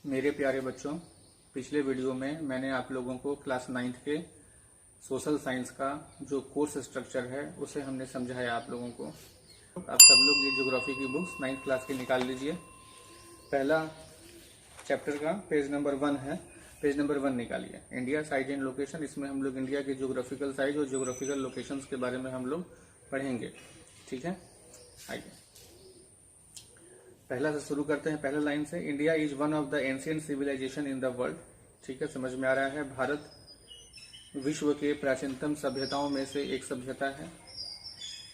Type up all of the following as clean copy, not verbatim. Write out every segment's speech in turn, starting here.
मेरे प्यारे बच्चों, पिछले वीडियो में मैंने आप लोगों को क्लास 9th के सोशल साइंस का जो कोर्स स्ट्रक्चर है उसे हमने समझाया आप लोगों को। आप सब लोग ये ज्योग्राफी की बुक्स 9th क्लास की निकाल लीजिए। पहला चैप्टर का पेज नंबर 1 है, पेज नंबर 1 निकालिए। India size and location. इसमें हम लोग इंडिया के ज्योग्राफिकल साइज और ज्योग्राफिकल लोकेशंस के बारे में हम लोग पढ़ेंगे। ठीक है, आइए पहला से शुरू करते हैं। पहला लाइन से, India is one of the ancient civilization in the world. ठीक है, समझ में आ रहा है। भारत विश्व के प्राचीनतम सभ्यताओं में से एक सभ्यता है।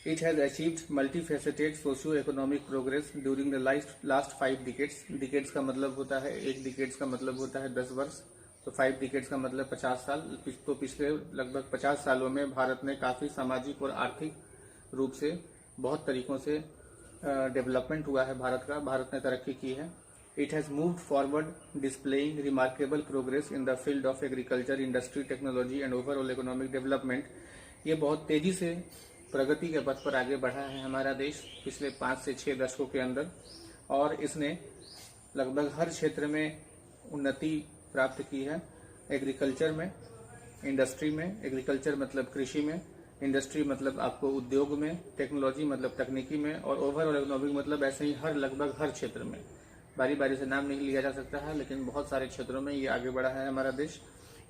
It has achieved multifaceted socio economic progress during the last 5 decades. Decades का मतलब होता है, एक डिकेड्स का मतलब होता है 10 वर्ष, तो 5 डिकेड्स का मतलब 50 साल। तो पिछले लगभग 50 सालों में भारत ने काफी सामाजिक और आर्थिक रूप से बहुत तरीकों से डेवलपमेंट हुआ है भारत ने तरक्की की है। It has moved forward displaying remarkable progress in the field of agriculture, industry, technology and overall economic development. ये बहुत तेजी से प्रगति के पथ पर आगे बढ़ा है हमारा देश पिछले 5 से 6 दशकों के अंदर, और इसने लगभग हर क्षेत्र में उन्नति प्राप्त की है। एग्रीकल्चर में, इंडस्ट्री में, एग्रीकल्चर मतलब कृषि में, इंडस्ट्री मतलब आपको उद्योग में, टेक्नोलॉजी मतलब तकनीकी में, और ओवरऑल इकोनॉमिक मतलब ऐसे ही लगभग हर क्षेत्र में। बारी बारी से नाम नहीं लिया जा सकता है, लेकिन बहुत सारे क्षेत्रों में ये आगे बढ़ा है हमारा देश।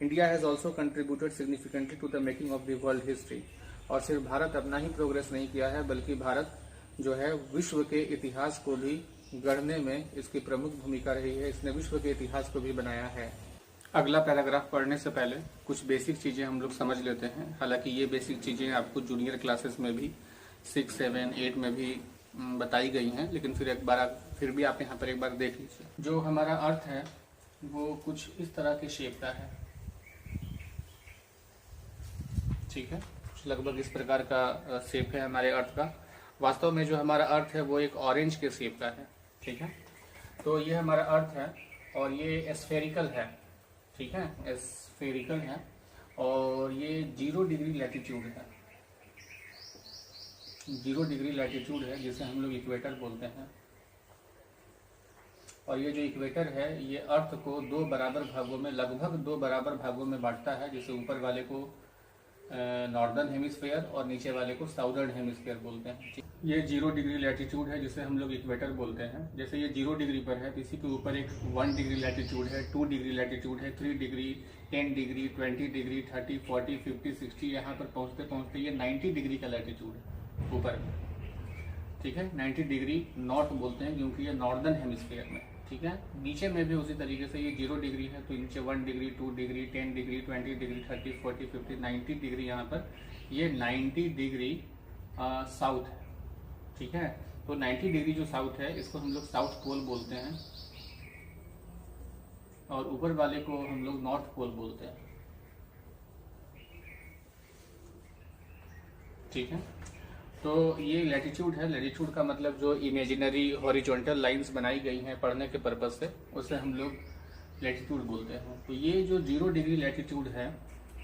India has also contributed significantly to the making of the world history. और सिर्फ भारत अपना ही प्रोग्रेस नहीं किया है, बल्कि भारत जो है विश्व के इतिहास को भी गढ़ने में इसकी प्रमुख भूमिका रही है। इसने विश्व के इतिहास को भी बनाया है। अगला पैराग्राफ पढ़ने से पहले कुछ बेसिक चीजें हम लोग समझ लेते हैं। हालांकि ये बेसिक चीजें आपको जूनियर क्लासेस में भी 6, 7, 8 में भी बताई गई हैं, लेकिन फिर भी आप यहाँ पर एक बार देख लीजिए। जो हमारा अर्थ है वो कुछ इस तरह के शेप का है। ठीक है, लगभग इस प्रकार का शेप है हमारे अर्थ का। वास्तव में जो हमारा अर्थ है वो एक ऑरेंज के शेप का है। ठीक है, तो ये हमारा अर्थ है और ये स्फेरिकल है। ठीक है, स्फेरिकल है और ये 0 डिग्री लैटिट्यूड है। 0 डिग्री लैटिट्यूड है जिसे हम लोग इक्वेटर बोलते हैं। और ये जो इक्वेटर है ये अर्थ को 2 बराबर भागों में, लगभग 2 बराबर भागों में बांटता है, जिसे ऊपर वाले को नॉर्दर्न हेमिस्फीयर और नीचे वाले को साउदर्न हेमिस्फीयर बोलते हैं। ये 0 डिग्री लैटिट्यूड है जिसे हम लोग इक्वेटर बोलते हैं। जैसे ये 0 डिग्री पर है तो इसी के ऊपर एक 1 डिग्री लैटिट्यूड है, 2 डिग्री लैटिट्यूड है, 3 डिग्री, 10 डिग्री, 20 डिग्री, 30, 40, 50, 60, यहाँ पर पहुँचते पहुँचते ये 90 डिग्री का लैटिट्यूड है ऊपर में। ठीक है, 90 डिग्री नॉर्थ बोलते हैं क्योंकि ये नॉर्दर्न हेमिस्फीयर में। ठीक है, नीचे में भी उसी तरीके से ये 0 डिग्री है तो नीचे 1 degree, 2 degree, 10 degree, 20 degree, 30, 40, 50, 90 degree. यहाँ पर ये 90 डिग्री साउथ है। ठीक है, तो 90 डिग्री जो साउथ है इसको हम लोग साउथ पोल बोलते हैं और ऊपर वाले को हम लोग नॉर्थ पोल बोलते हैं। ठीक है, तो ये लैटिट्यूड है। लैटिट्यूड का मतलब जो इमेजिनरी हॉरिजॉन्टल लाइंस बनाई गई हैं पढ़ने के पर्पज से, उसे हम लोग लैटिट्यूड बोलते हैं। तो ये जो 0 डिग्री लैटिट्यूड है,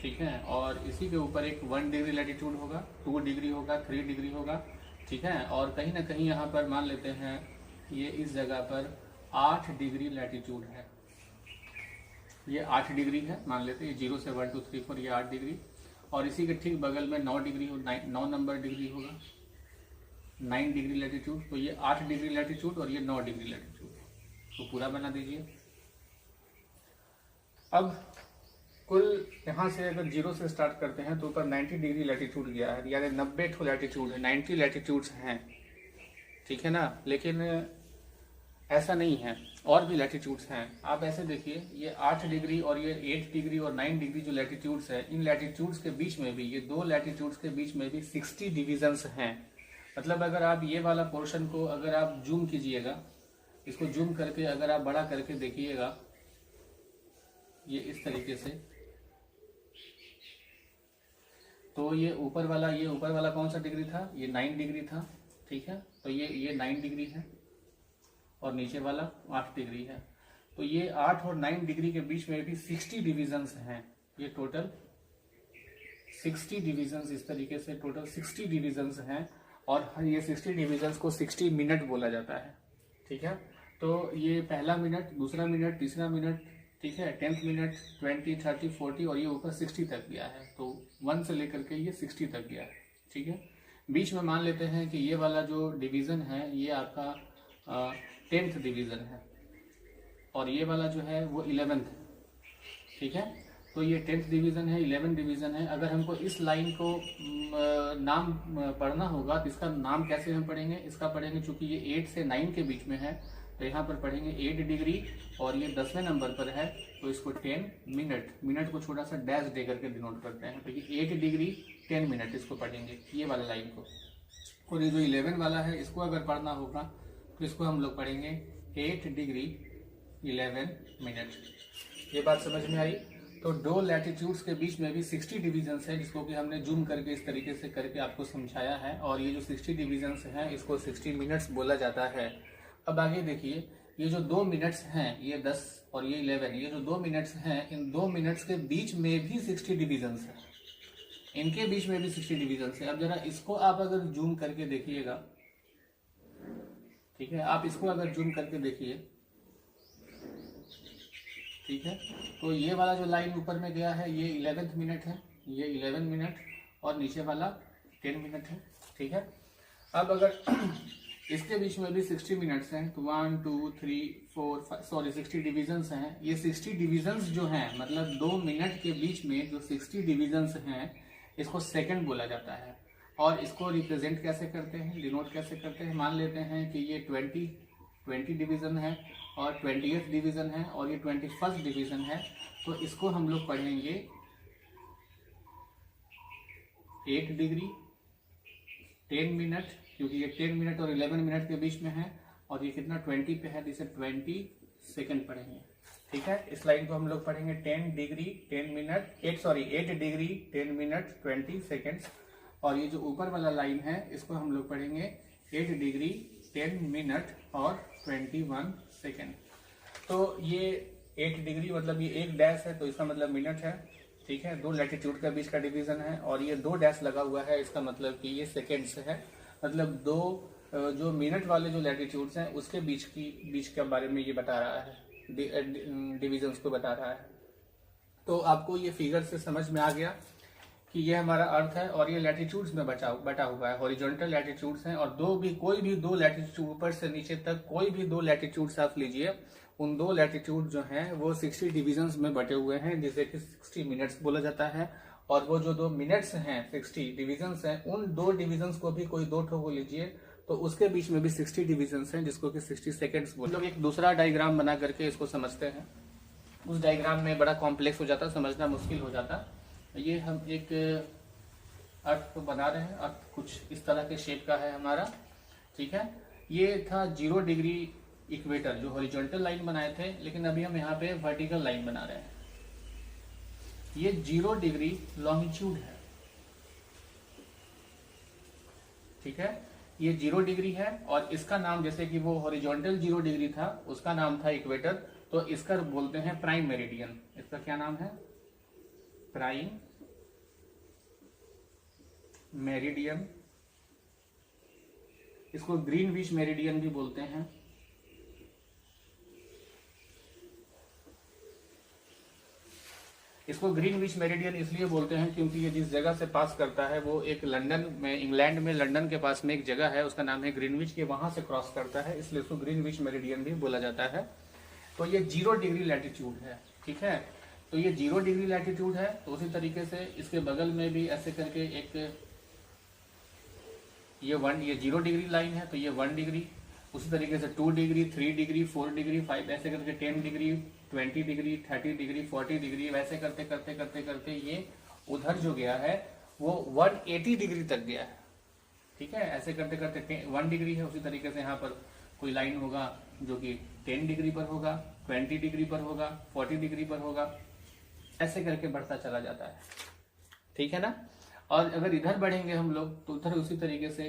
ठीक है, और इसी के ऊपर एक 1 डिग्री लैटिट्यूड होगा, 2 डिग्री होगा, 3 डिग्री होगा। ठीक है, और कहीं ना कहीं यहाँ पर मान लेते हैं ये इस जगह पर 8 डिग्री लैटिट्यूड है। ये 8 डिग्री है, मान लेते हैं 0 से 1, 2, 3, 4, ये 8 डिग्री। और इसी के ठीक बगल में 9 डिग्री हो, 9 नंबर डिग्री होगा, 9 डिग्री लैटिट्यूड। तो ये 8 डिग्री लैटिट्यूड और ये 9 डिग्री लैटिट्यूड, तो पूरा बना दीजिए। अब कुल यहाँ से अगर 0 से स्टार्ट करते हैं तो ऊपर 90 डिग्री लैटिट्यूड गया है, यानी 90 ठो लैटिट्यूड है, 90 लैटिट्यूड्स हैं। ठीक है ना, लेकिन ऐसा नहीं है, और भी लैटिट्यूड्स हैं। आप ऐसे देखिए, ये 8 डिग्री और ये 8 डिग्री और 9 डिग्री जो लैटिट्यूड्स है, इन लैटिट्यूड्स के बीच में भी, ये 2 लैटिट्यूड्स के बीच में भी 60 डिविजन्स हैं। मतलब अगर आप ये वाला पोर्शन को अगर आप जूम कीजिएगा, इसको जूम करके अगर आप बड़ा करके देखिएगा, ये इस तरीके से, तो ये ऊपर वाला कौन सा डिग्री था? ये 9 डिग्री था। ठीक है, तो ये 9 डिग्री है और नीचे वाला 8 डिग्री है। तो ये 8 और 9 डिग्री के बीच में भी 60 डिविजन्स हैं। ये टोटल 60 डिविजन्स, इस तरीके से टोटल 60 डिविजन्स हैं। और ये 60 डिविजन्स को 60 मिनट बोला जाता है। ठीक है, तो ये पहला मिनट, दूसरा मिनट, तीसरा मिनट, ठीक है, 10th मिनट, 20, 30, 40 और ये ऊपर 60 तक गया है। तो 1 से लेकर के ये 60 तक गया है, ठीक है। बीच में मान लेते हैं कि ये वाला जो डिवीज़न है ये आपका 10th डिवीज़न है और ये वाला जो है वो 11th है, ठीक है। तो ये 10th डिवीज़न है, 11th डिवीज़न है। अगर हमको इस लाइन को नाम पढ़ना होगा तो इसका नाम कैसे हम पढ़ेंगे, इसका पढ़ेंगे चूंकि ये 8 से 9 के बीच में है तो यहाँ पर पढ़ेंगे 8 डिग्री और ये 10वें नंबर पर है तो इसको 10 मिनट, मिनट को छोटा सा डैश दे करके डिनोट करते हैं। तो ये 8 डिग्री 10 मिनट इसको पढ़ेंगे, ये वाला लाइन को। और ये जो 11 वाला है इसको अगर पढ़ना होगा तो इसको हम लोग पढ़ेंगे 8 डिग्री 11 मिनट। ये बात समझ में आई। तो दो लैटिट्यूड्स के बीच में भी 60 डिवीजन्स है जिसको कि हमने जूम करके इस तरीके से करके आपको समझाया है। और ये जो 60 डिवीजन्स हैं इसको 60 मिनट्स बोला जाता है। अब आगे देखिए, ये जो 2 मिनट्स हैं, ये 10 और ये 11, ये जो 2 मिनट्स हैं, इन 2 मिनट्स के बीच में भी 60 डिवीजन्स हैं, इनके बीच में भी 60 डिवीजन्स है। अब जरा इसको आप अगर जूम करके देखिएगा, ठीक है, आप इसको अगर जूम करके देखिए, ठीक है, तो ये वाला जो लाइन ऊपर में गया है ये 11th मिनट है, ये 11 मिनट और नीचे वाला 10 मिनट है, ठीक है। अब अगर इसके बीच में भी 60 मिनट्स हैं तो 1 2 3 4 5 सॉरी 60 डिविजन्स हैं। ये 60 डिविजन्स जो हैं मतलब 2 मिनट के बीच में जो 60 डिविजन्स हैं इसको सेकंड बोला जाता है। और इसको रिप्रेजेंट कैसे करते हैं, डिनोट कैसे करते हैं, मान लेते हैं कि ये 20 डिवीजन है और 20th डिवीजन है और ये 21st डिवीजन है। तो इसको हम लोग पढ़ेंगे 8 डिग्री 10 मिनट, क्योंकि ये 10 मिनट और 11 मिनट के बीच में है और ये कितना 20 पे है, जिसे 20 सेकंड पढ़ेंगे, ठीक है। इस लाइन को हम लोग पढ़ेंगे 10 degree 10 minute 8 degree 10 minute 20 seconds. और ये जो ऊपर वाला लाइन है इसको हम लोग पढ़ेंगे 8 डिग्री 10 मिनट और 21 सेकेंड। तो ये 8 डिग्री मतलब ये एक डैश है तो इसका मतलब मिनट है, ठीक है। 2 लैटिट्यूड का बीच का डिवीजन है और ये 2 डैश लगा हुआ है, इसका मतलब कि ये सेकेंड्स है। मतलब 2 जो मिनट वाले जो लैटिट्यूड्स हैं उसके बीच के बारे में ये बता रहा है, डिविजन्स को बता रहा है। तो आपको ये फिगर से समझ में आ गया कि ये हमारा अर्थ है और ये लैटिट्यूड्स में बटा हुआ है, हॉरिजॉन्टल लैटिट्यूड्स हैं। और कोई भी दो लैटिट्यूड ऊपर से नीचे तक कोई भी 2 लैटिट्यूड्स आप लीजिए, उन 2 लैटिट्यूड जो हैं वो 60 डिविजन्स में बटे हुए हैं जिसे कि 60 मिनट्स बोला जाता है। और वो जो 2 मिनट्स हैं 60 डिविजन्स हैं, उन 2 डिविजन्स को भी कोई 2 ठो को लीजिए तो उसके बीच में भी 60 डिविजन्स हैं जिसको कि 60 सेकेंड्स बोलते हैं। लोग एक दूसरा डायग्राम बना करके इसको समझते हैं, उस डायग्राम में बड़ा कॉम्प्लेक्स हो जाता, समझना मुश्किल हो जाता। ये हम एक अर्थ को बना रहे हैं, अर्थ कुछ इस तरह के शेप का है हमारा, ठीक है। ये था 0 डिग्री इक्वेटर जो हॉरिजॉन्टल लाइन बनाए थे, लेकिन अभी हम यहाँ पे वर्टिकल लाइन बना रहे हैं। ये 0 डिग्री लॉन्गिट्यूड है, ठीक है, ये 0 डिग्री है और इसका नाम, जैसे कि वो हॉरिजॉन्टल 0 डिग्री था उसका नाम था इक्वेटर, तो इसका बोलते हैं प्राइम मेरिडियन। इसका क्या नाम है, प्राइम मेरिडियन। इसको ग्रीनविच मेरिडियन भी बोलते हैं। इसको ग्रीनविच मेरिडियन इसलिए बोलते हैं क्योंकि ये जिस जगह से पास करता है वो एक लंदन में, इंग्लैंड में लंदन के पास में एक जगह है उसका नाम है ग्रीनविच, के वहां से क्रॉस करता है, इसलिए इसको ग्रीनविच मेरिडियन भी बोला जाता है। तो ये 0 डिग्री लैटिट्यूड है, ठीक है। तो ये 0 डिग्री लैटिट्यूड है। तो उसी तरीके से इसके बगल में भी ऐसे करके एक ये 0 डिग्री लाइन है तो ये 1 डिग्री, उसी तरीके से 2 डिग्री 3 डिग्री 4 डिग्री 5 ऐसे करके 10 डिग्री 20 डिग्री 30 डिग्री 40 डिग्री, वैसे करते करते करते करते ये उधर जो गया है वो 180 डिग्री तक गया है, ठीक है। ऐसे करते करते 1 डिग्री है, उसी तरीके से यहाँ पर कोई लाइन होगा जो कि 10 डिग्री पर होगा, 20 डिग्री पर होगा, 40 डिग्री पर होगा, ऐसे करके बढ़ता चला जाता है, ठीक है ना। और अगर इधर बढ़ेंगे हम लोग तो उधर उसी तरीके से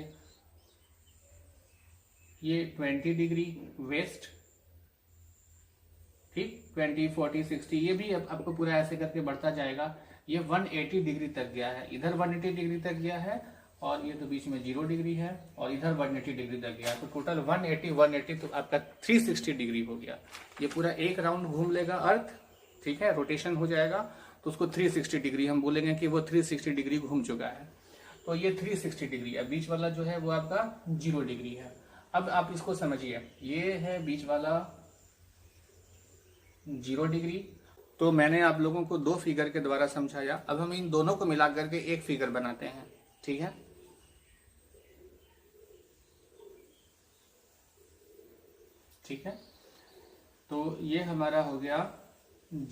ये 20 डिग्री वेस्ट, ठीक, 20 40 60 ये भी आपको पूरा ऐसे करके बढ़ता जाएगा। ये 180 डिग्री तक गया है, इधर 180 डिग्री तक गया है और ये तो बीच में 0 डिग्री है और इधर 180 डिग्री तक गया, तो टोटल 180 तो आपका 360 डिग्री हो गया। ये पूरा एक राउंड घूम लेगा अर्थ, ठीक है, रोटेशन हो जाएगा, तो उसको 360 डिग्री हम बोलेंगे कि वो 360 डिग्री घूम चुका है। तो ये 360 डिग्री है, बीच वाला जो है वो आपका 0 डिग्री है। अब आप इसको समझिए, ये है बीच वाला 0 डिग्री। तो मैंने आप लोगों को 2 फिगर के द्वारा समझाया, अब हम इन दोनों को मिला करके एक फिगर बनाते हैं, ठीक है। ठीक है, तो ये हमारा हो गया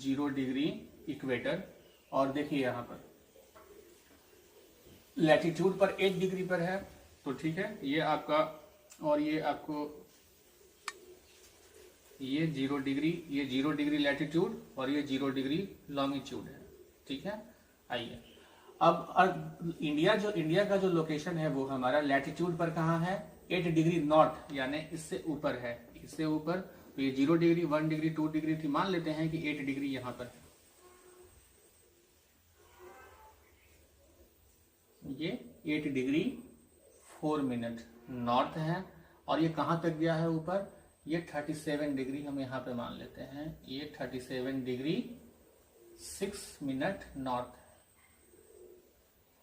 0 डिग्री इक्वेटर, और देखिए यहाँ पर लैटिट्यूड पर 8 डिग्री पर है, तो ठीक है, ये आपका, और ये आपको ये 0 डिग्री, ये 0 डिग्री लैटिट्यूड और ये 0 डिग्री लॉन्गिट्यूड है, ठीक है। आइए अब इंडिया का जो लोकेशन है वो हमारा लैटिट्यूड पर कहाँ है, 8 डिग्री नॉर्थ, यानी इससे ऊपर है, इससे ऊपर। तो ये 0 डिग्री, 1 डिग्री, 2 डिग्री थी, मान लेते हैं कि 8 डिग्री यहाँ पर है। ये 8 डिग्री 4 मिनट नॉर्थ है, और ये कहाँ तक गया है ऊपर, ये 37 डिग्री हम यहाँ पे मान लेते हैं, ये 37 डिग्री 6 मिनट नॉर्थ है,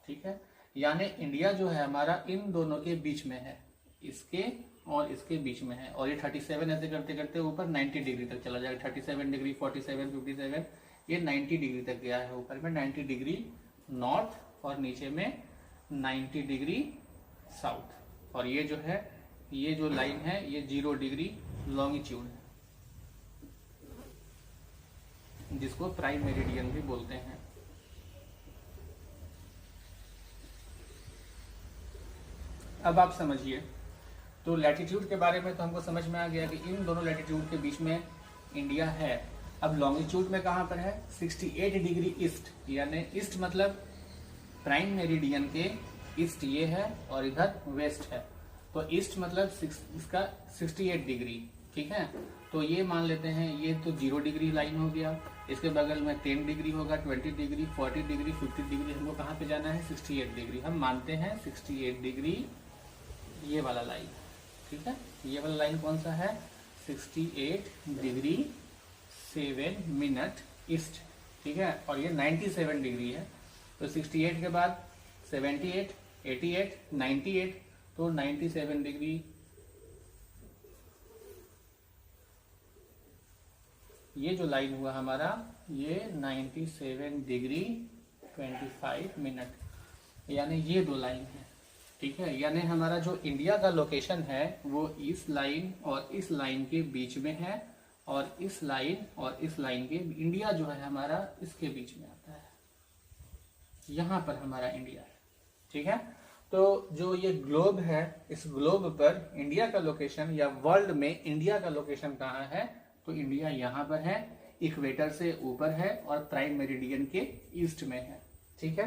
ठीक है। यानी इंडिया जो है हमारा इन दोनों के बीच में है, इसके और इसके बीच में है, और ये 37 ऐसे करते करते ऊपर 90 डिग्री तक चला जाएगा। 37 डिग्री, 47, 57, ये 90 डिग्री तक गया है ऊपर में, 90 डिग्री नॉर्थ और नीचे में 90 डिग्री साउथ। और ये जो है, ये जो लाइन है ये 0 डिग्री लॉन्गिट्यूड है, जिसको प्राइम मेरिडियन भी बोलते हैं। अब आप समझिए, तो लैटिट्यूड के बारे में तो हमको समझ में आ गया कि इन दोनों लैटिट्यूड के बीच में इंडिया है। अब लॉन्गिट्यूड में कहां पर है, 68 डिग्री ईस्ट, यानी ईस्ट मतलब प्राइम मेरिडियन के ईस्ट ये है और इधर वेस्ट है, तो ईस्ट मतलब इसका 68 डिग्री, ठीक है। तो ये मान लेते हैं, ये तो 0 डिग्री लाइन हो गया, इसके बगल में 10 डिग्री होगा, 20 डिग्री, 40 डिग्री, 50 डिग्री, हमको कहाँ पे जाना है, 68 डिग्री। हम मानते हैं 68 डिग्री ये वाला लाइन, ठीक है। ये वाला लाइन कौन सा है, 68 डिग्री 7 मिनट ईस्ट, ठीक है। और ये 97 डिग्री है, तो 68 के बाद 78, 88, 98, तो 97 डिग्री, ये जो लाइन हुआ हमारा ये 97 डिग्री 25 मिनट, यानी ये 2 लाइन है, ठीक है। यानी हमारा जो इंडिया का लोकेशन है वो इस लाइन और इस लाइन के बीच में है, और इस लाइन और इस लाइन के, इंडिया जो है हमारा इसके बीच में आता है, यहां पर हमारा इंडिया है, ठीक है। तो जो ये ग्लोब है, इस ग्लोब पर इंडिया का लोकेशन या वर्ल्ड में इंडिया का लोकेशन कहाँ है, तो इंडिया यहाँ पर है, इक्वेटर से ऊपर है और प्राइम मेरिडियन के ईस्ट में है, ठीक है।